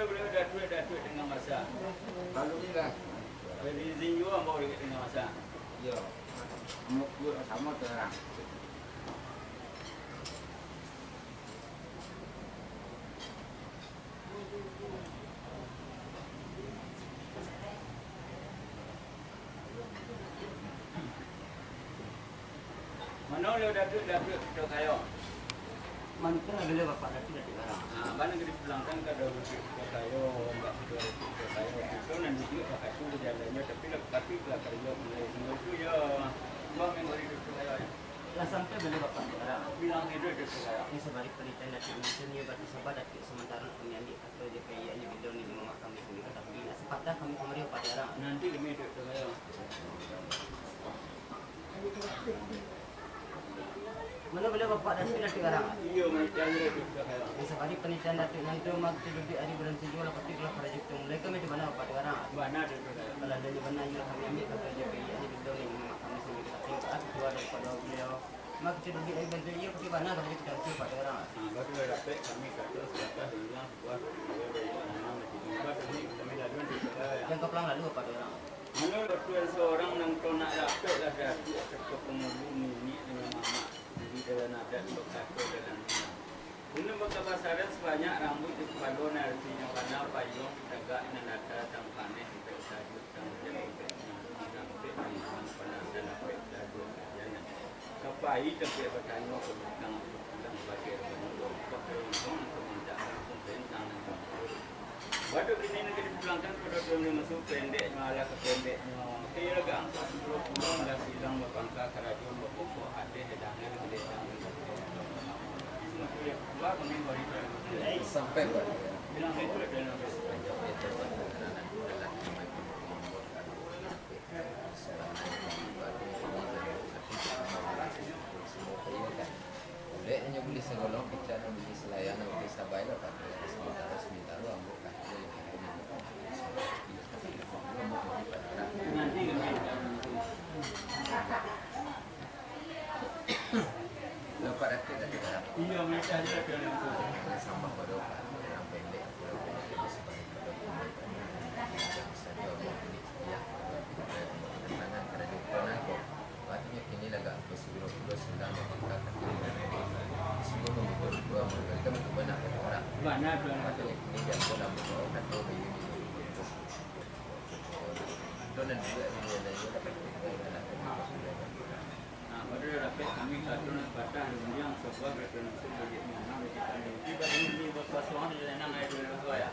beliau dah tua tengah masa. Kalau ni lah. Jadi izin juga mau dekat tengah masa. Ya. Mau buat sama terang. Mana beliau dah tua kayo. Mana kena bila bapak dah tidak dilarang. Mana kita pulangkan ke dalam tua kayo, enggak tua kayo. Itu nanti juga pakai itu jalannya tapi kalau kerja mulai semua itu ya bang yang beri tua kayo. Lah sampai bila bapak dilarang. Bilang itu tua kayo. Ini sebalik penelitian dari Indonesia berarti sebab dari sementara penyanyi atau JPI ini video ini memang kami sendiri tapi sepatah kami kemarin bapak dilarang. Nanti demi tua kayo. Mana boleh bapak dan tidak dilarang? Iya, macam ni tua kayo. Ini sebalik penelitian dari nanti mak tidur di hari bulan tujuh lah pasti kalau pada jatuh mulai kami di mana bapak dilarang. Mana tua kayo. Kalau ada di mana juga kami ambil atau JPI ini video ini memang kami sendiri tapi ketua daripada beliau mak tidur di hari bulan tujuh pasti mana kami tidak tahu bapak dilarang. Baru dapat kami kata sebatas hilang buat kami lalu Yang kepelang lalu bapak dilarang. menurut seorang yang kau nak dapat lah dari serta pengurus ini dengan mama di dalam adat berkata dalam ini berkebasaran sebanyak rambut di kepala artinya karena payung tegak dan ada tang panen di sajuk tang jadi sampai di panasan apa itu jangan kapai tapi bertanya tentang bagaimana untuk meminta pemerintah Waduh ini nak dipulangkan pada film masuk pendek malah ke pendeknya. Kira agak angka 10 dah silang berpangka kerajaan berpokok ada hedangan gede Sampai bilang itu ada nama Boleh hanya beli segolong kita dan beli selayan dan beli sabai lah pada sebentar lu ambil kaki nanti lepas itu dah tidak iya mereka ada film itu sampah pada orang pendek saja ya tangan kerajaan kok artinya kini agak bersibuk sedang kita semua mengukur dua mereka banyak orang mana dua artinya kini dia dalam berkat dua ini dan juga ini ada juga baru dapat kami satu batang yang sebuah referensi bagi mana kita ini ini berpasukan di dalam air dua ya